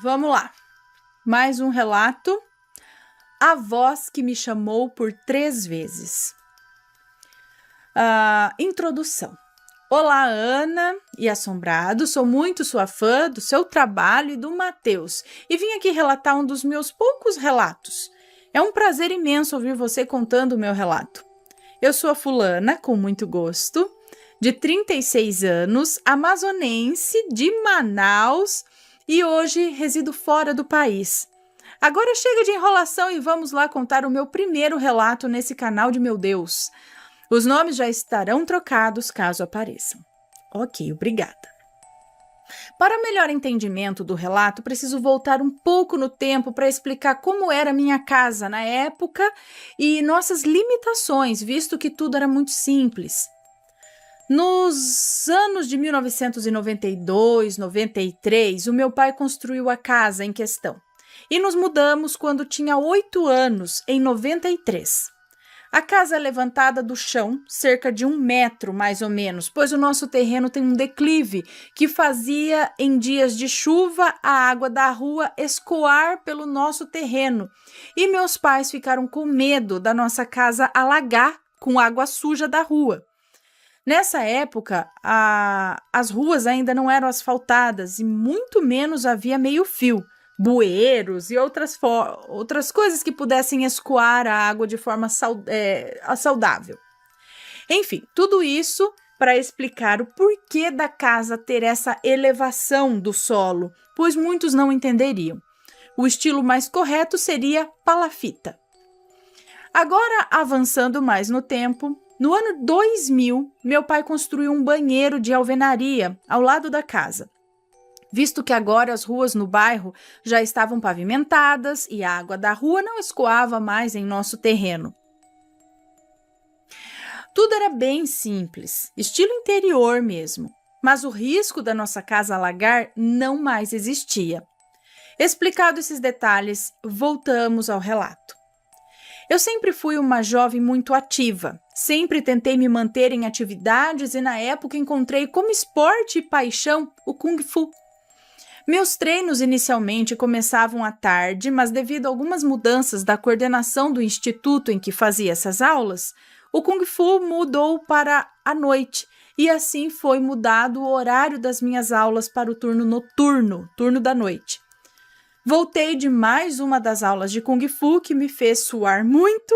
Vamos lá. Mais um relato. A voz que me chamou por 3 vezes. Introdução. Olá, Ana e Assombrado. Sou muito sua fã do seu trabalho e do Matheus. E vim aqui relatar um dos meus poucos relatos. É um prazer imenso ouvir você contando o meu relato. Eu sou a fulana, com muito gosto, de 36 anos, amazonense, de Manaus, e hoje resido fora do país. Agora chega de enrolação e vamos lá contar o meu primeiro relato nesse canal de meu Deus. Os nomes já estarão trocados caso apareçam. Ok, obrigada. Para melhor entendimento do relato, preciso voltar um pouco no tempo para explicar como era minha casa na época e nossas limitações, visto que tudo era muito simples. Nos anos de 1992, 93, o meu pai construiu a casa em questão e nos mudamos quando tinha 8 anos, em 93. A casa é levantada do chão, cerca de 1 metro mais ou menos, pois o nosso terreno tem um declive que fazia, em dias de chuva, a água da rua escoar pelo nosso terreno. E meus pais ficaram com medo da nossa casa alagar com água suja da rua. Nessa época, as ruas ainda não eram asfaltadas e muito menos havia meio-fio, bueiros e outras coisas que pudessem escoar a água de forma saudável. Enfim, tudo isso para explicar o porquê da casa ter essa elevação do solo, pois muitos não entenderiam. O estilo mais correto seria palafita. Agora, avançando mais no tempo, no ano 2000, meu pai construiu um banheiro de alvenaria ao lado da casa. Visto que agora as ruas no bairro já estavam pavimentadas e a água da rua não escoava mais em nosso terreno. Tudo era bem simples, estilo interior mesmo, mas o risco da nossa casa alagar não mais existia. Explicados esses detalhes, voltamos ao relato. Eu sempre fui uma jovem muito ativa, sempre tentei me manter em atividades e na época encontrei como esporte e paixão o Kung Fu. Meus treinos inicialmente começavam à tarde, mas devido a algumas mudanças da coordenação do instituto em que fazia essas aulas, o Kung Fu mudou para a noite e assim foi mudado o horário das minhas aulas para o turno noturno, turno da noite. Voltei de mais uma das aulas de Kung Fu que me fez suar muito.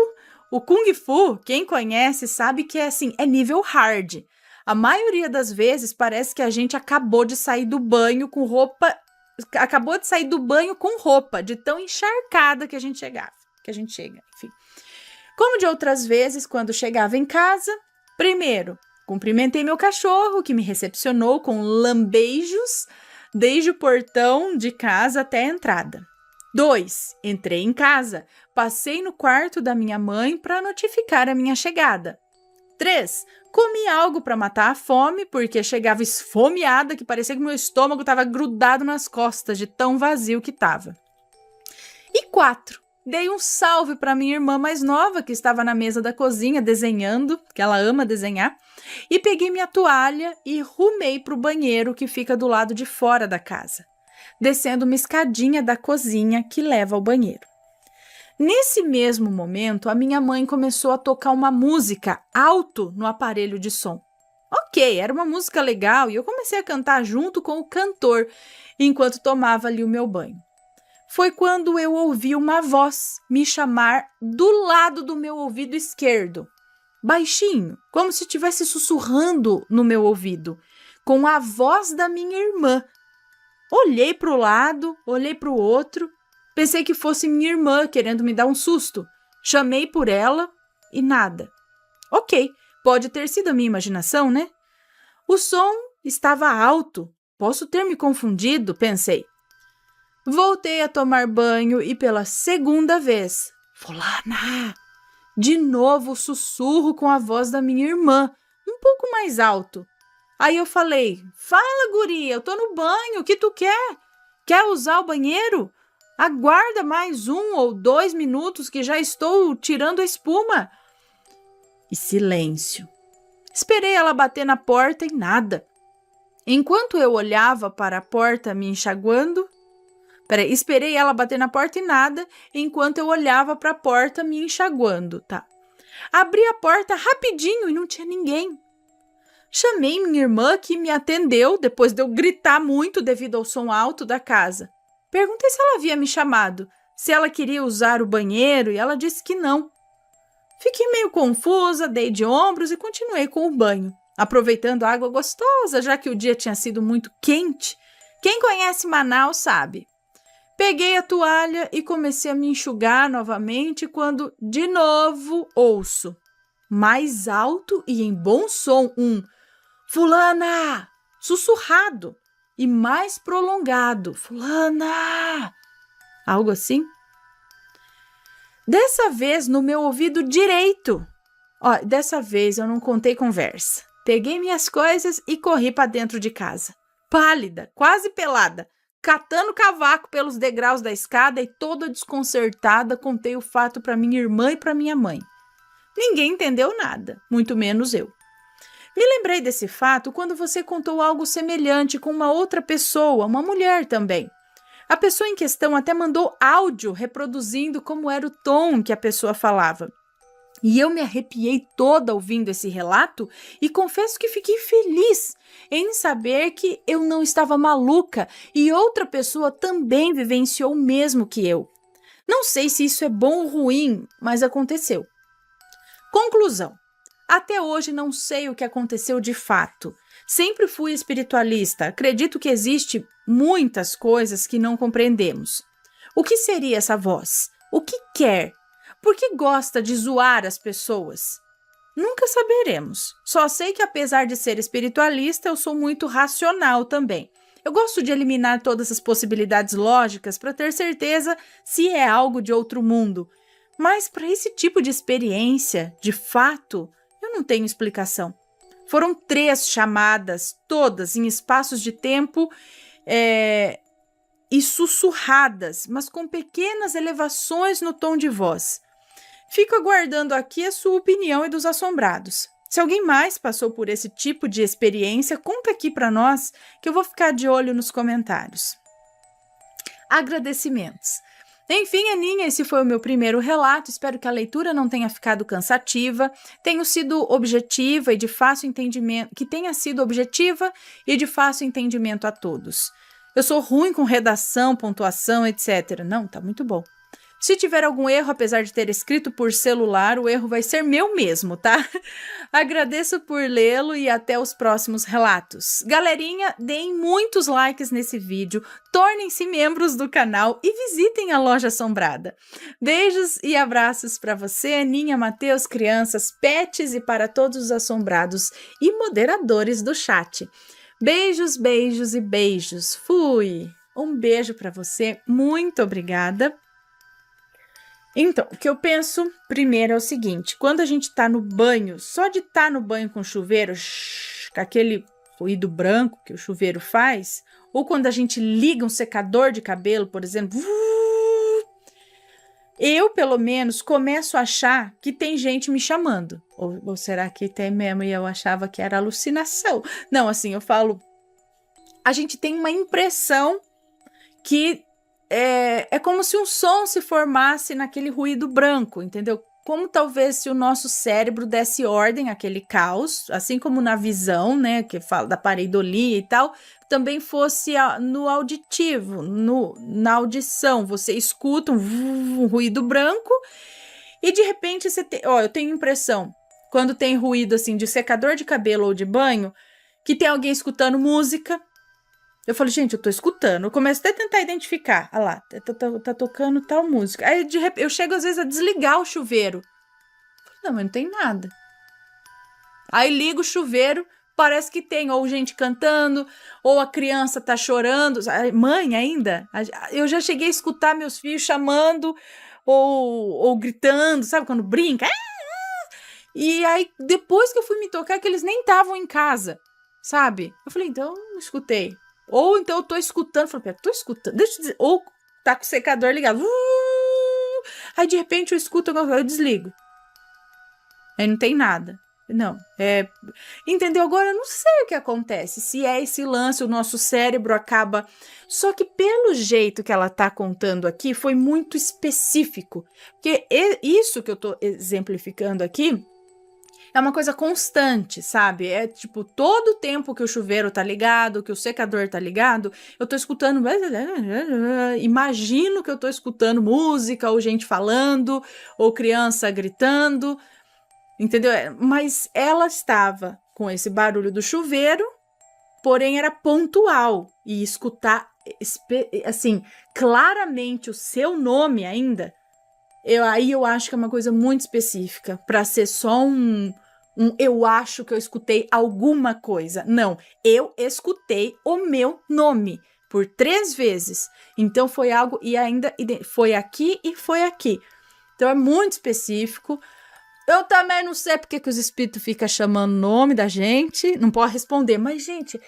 O Kung Fu, quem conhece sabe que é nível hard. A maioria das vezes parece que a gente acabou de sair do banho com roupa, de tão encharcada que a gente chega, enfim. Como de outras vezes, quando chegava em casa, primeiro, cumprimentei meu cachorro, que me recepcionou com lambejos, desde o portão de casa até a entrada. 2. Entrei em casa, passei no quarto da minha mãe para notificar a minha chegada. 3. Comi algo para matar a fome, porque chegava esfomeada que parecia que meu estômago estava grudado nas costas de tão vazio que estava. E 4. Dei um salve para minha irmã mais nova, que estava na mesa da cozinha desenhando, que ela ama desenhar, e peguei minha toalha e rumei para o banheiro que fica do lado de fora da casa, descendo uma escadinha da cozinha que leva ao banheiro. Nesse mesmo momento, a minha mãe começou a tocar uma música alto no aparelho de som. Ok, era uma música legal e eu comecei a cantar junto com o cantor enquanto tomava ali o meu banho. Foi quando eu ouvi uma voz me chamar do lado do meu ouvido esquerdo, baixinho, como se estivesse sussurrando no meu ouvido, com a voz da minha irmã. Olhei para o lado, olhei para o outro, pensei que fosse minha irmã querendo me dar um susto. Chamei por ela e nada. Ok, pode ter sido a minha imaginação, né? O som estava alto, posso ter me confundido, pensei. Voltei a tomar banho e pela segunda vez, fulana, de novo sussurro com a voz da minha irmã, um pouco mais alto. Aí eu falei, fala guria, eu tô no banho, o que tu quer? Quer usar o banheiro? Aguarda mais 1 ou 2 minutos que já estou tirando a espuma. E silêncio. Esperei ela bater na porta e nada. Enquanto eu olhava para a porta me enxaguando, Peraí, esperei ela bater na porta e nada, enquanto eu olhava para a porta me enxaguando, tá? Abri a porta rapidinho e não tinha ninguém. Chamei minha irmã, que me atendeu depois de eu gritar muito devido ao som alto da casa. Perguntei se ela havia me chamado, se ela queria usar o banheiro, e ela disse que não. Fiquei meio confusa, dei de ombros e continuei com o banho, aproveitando a água gostosa, já que o dia tinha sido muito quente. Quem conhece Manaus sabe. Peguei a toalha e comecei a me enxugar novamente quando, de novo, ouço, mais alto e em bom som, um "Fulana!", sussurrado e mais prolongado, "Fulana!", algo assim. Dessa vez no meu ouvido direito. Dessa vez eu não contei conversa. Peguei minhas coisas e corri para dentro de casa. Pálida, quase pelada, catando cavaco pelos degraus da escada e toda desconcertada, contei o fato para minha irmã e para minha mãe. Ninguém entendeu nada, muito menos eu. Me lembrei desse fato quando você contou algo semelhante com uma outra pessoa, uma mulher também. A pessoa em questão até mandou áudio reproduzindo como era o tom que a pessoa falava. E eu me arrepiei toda ouvindo esse relato e confesso que fiquei feliz em saber que eu não estava maluca e outra pessoa também vivenciou o mesmo que eu. Não sei se isso é bom ou ruim, mas aconteceu. Conclusão. Até hoje não sei o que aconteceu de fato. Sempre fui espiritualista. Acredito que existe muitas coisas que não compreendemos. O que seria essa voz? O que quer? Por que gosta de zoar as pessoas? Nunca saberemos. Só sei que apesar de ser espiritualista, eu sou muito racional também. Eu gosto de eliminar todas as possibilidades lógicas para ter certeza se é algo de outro mundo. Mas para esse tipo de experiência, de fato, eu não tenho explicação. Foram 3 chamadas, todas em espaços de tempo e sussurradas, mas com pequenas elevações no tom de voz. Fico aguardando aqui a sua opinião e dos assombrados. Se alguém mais passou por esse tipo de experiência, conta aqui para nós, que eu vou ficar de olho nos comentários. Agradecimentos. Enfim, Aninha, esse foi o meu primeiro relato. Espero que a leitura não tenha ficado cansativa, tenha sido objetiva e de fácil entendimento, que tenha sido objetiva e de fácil entendimento a todos. Eu sou ruim com redação, pontuação, etc. Não, tá muito bom. Se tiver algum erro, apesar de ter escrito por celular, o erro vai ser meu mesmo, tá? Agradeço por lê-lo e até os próximos relatos. Galerinha, deem muitos likes nesse vídeo, tornem-se membros do canal e visitem a Loja Assombrada. Beijos e abraços para você, Aninha, Matheus, crianças, pets e para todos os assombrados e moderadores do chat. Beijos, beijos e beijos. Fui! Um beijo para você, muito obrigada. Então, o que eu penso primeiro é o seguinte, quando a gente tá no banho, só de estar no banho com chuveiro, com aquele ruído branco que o chuveiro faz, ou quando a gente liga um secador de cabelo, por exemplo, eu, pelo menos, começo a achar que tem gente me chamando. Ou será que tem mesmo e eu achava que era alucinação? Não, assim, eu falo, a gente tem uma impressão que é como se um som se formasse naquele ruído branco, entendeu? Como talvez se o nosso cérebro desse ordem àquele caos, assim como na visão, né, que fala da pareidolia e tal, também fosse no auditivo, na audição. Você escuta um ruído branco e de repente eu tenho impressão, quando tem ruído assim de secador de cabelo ou de banho, que tem alguém escutando música. Eu falo, gente, eu tô escutando. Eu começo até a tentar identificar. Ah lá, tá tocando tal música. Aí, de repente, eu chego às vezes a desligar o chuveiro. Não, mas não tem nada. Aí ligo o chuveiro, parece que tem ou gente cantando, ou a criança tá chorando. Mãe ainda. Eu já cheguei a escutar meus filhos chamando ou gritando, sabe? Quando brinca. E aí, depois que eu fui me tocar, que eles nem estavam em casa, sabe? Eu falei, então, não escutei. Ou então eu tô escutando, falei, tô escutando, deixa eu dizer, ou tá com o secador ligado, aí de repente eu escuto alguma coisa, eu desligo. Aí não tem nada. Não, entendeu? Agora eu não sei o que acontece, se é esse lance, o nosso cérebro acaba... Só que pelo jeito que ela tá contando aqui, foi muito específico, porque isso que eu tô exemplificando aqui é uma coisa constante, sabe? É tipo, todo o tempo que o chuveiro tá ligado, que o secador tá ligado, eu tô escutando... Imagino que eu tô escutando música, ou gente falando, ou criança gritando... Entendeu? Mas ela estava com esse barulho do chuveiro, porém era pontual. E escutar, assim, claramente o seu nome ainda, aí eu acho que é uma coisa muito específica, para ser só eu acho que eu escutei alguma coisa. Não, eu escutei o meu nome por 3 vezes. Então foi algo, e ainda foi aqui e foi aqui. Então é muito específico. Eu também não sei porque que os espíritos ficam chamando o nome da gente. Não pode responder. Mas, gente,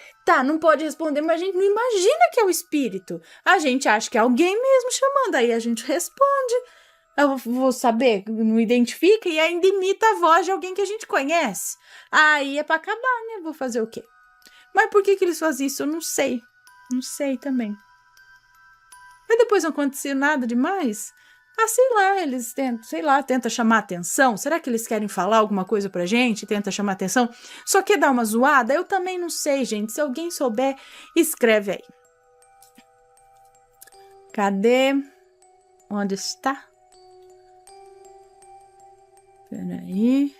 não pode responder, mas a gente não imagina que é o espírito. A gente acha que é alguém mesmo chamando. Aí a gente responde. Eu vou saber, não identifica e ainda imita a voz de alguém que a gente conhece. Aí é pra acabar, né? Vou fazer o quê? Mas por que eles fazem isso? Eu não sei. Não sei também. Mas depois não aconteceu nada demais. Sei lá, eles tentam chamar atenção. Será que eles querem falar alguma coisa pra gente? Tenta chamar atenção? Só quer dar uma zoada? Eu também não sei, gente. Se alguém souber, escreve aí. Cadê? Onde está? Peraí.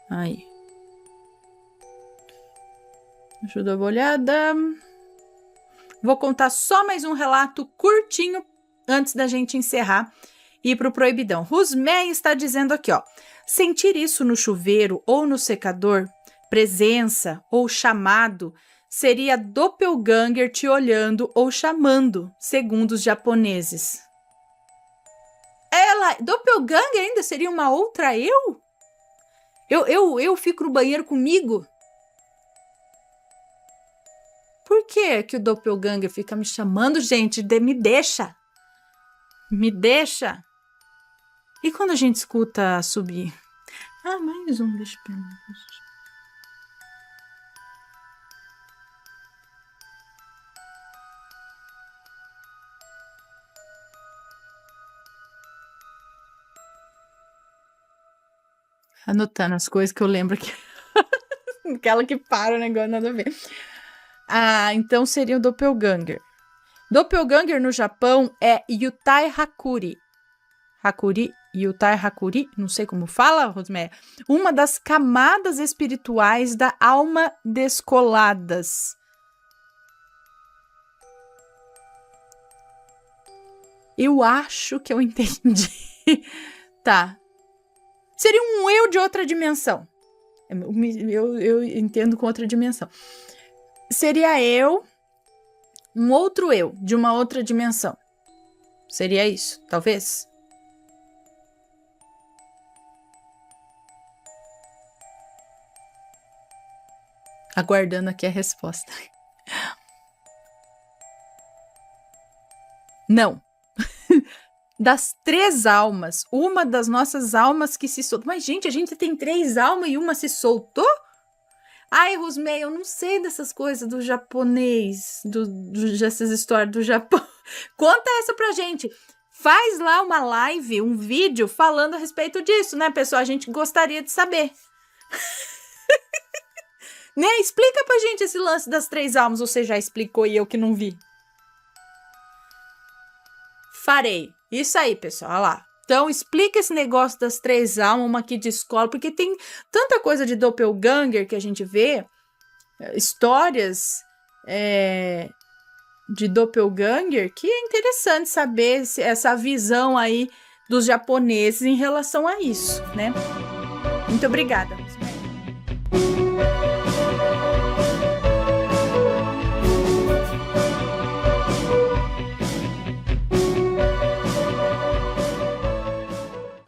Aí. Deixa eu dar uma olhada. Vou contar só mais um relato curtinho antes da gente encerrar e ir pro proibidão. Rusmé está dizendo aqui, ó. Sentir isso no chuveiro ou no secador, presença ou chamado, seria doppelganger te olhando ou chamando, segundo os japoneses. Doppelganger ainda seria uma outra eu? Eu fico no banheiro comigo? Por que o doppelganger fica me chamando, gente? Me deixa. Me deixa. E quando a gente escuta subir? Mais um, deixa eu ver. Anotando as coisas que eu lembro aqui. Aquela que para o negócio, nada a ver. Então seria o doppelganger. Doppelganger no Japão é Yutai Hakuri. Yutai Hakuri, não sei como fala, Rosméria. Uma das camadas espirituais da alma descoladas. Eu acho que eu entendi. Tá. Seria um eu de outra dimensão. Eu entendo com outra dimensão. Seria eu, um outro eu, de uma outra dimensão. Seria isso, talvez? Aguardando aqui a resposta. Não. Das 3 almas, uma das nossas almas que se soltou. Mas, gente, a gente tem 3 almas e uma se soltou? Ai, Rosmei, eu não sei dessas coisas do japonês, dessas histórias do Japão. Conta essa pra gente. Faz lá uma live, um vídeo falando a respeito disso, né, pessoal? A gente gostaria de saber. Né? Explica pra gente esse lance das 3 almas. Você já explicou e eu que não vi. Farei. Isso aí, pessoal. Olha lá. Então, explica esse negócio das 3 almas, uma aqui de escola, porque tem tanta coisa de doppelganger que a gente vê, histórias de doppelganger, que é interessante saber essa visão aí dos japoneses em relação a isso, né? Muito obrigada.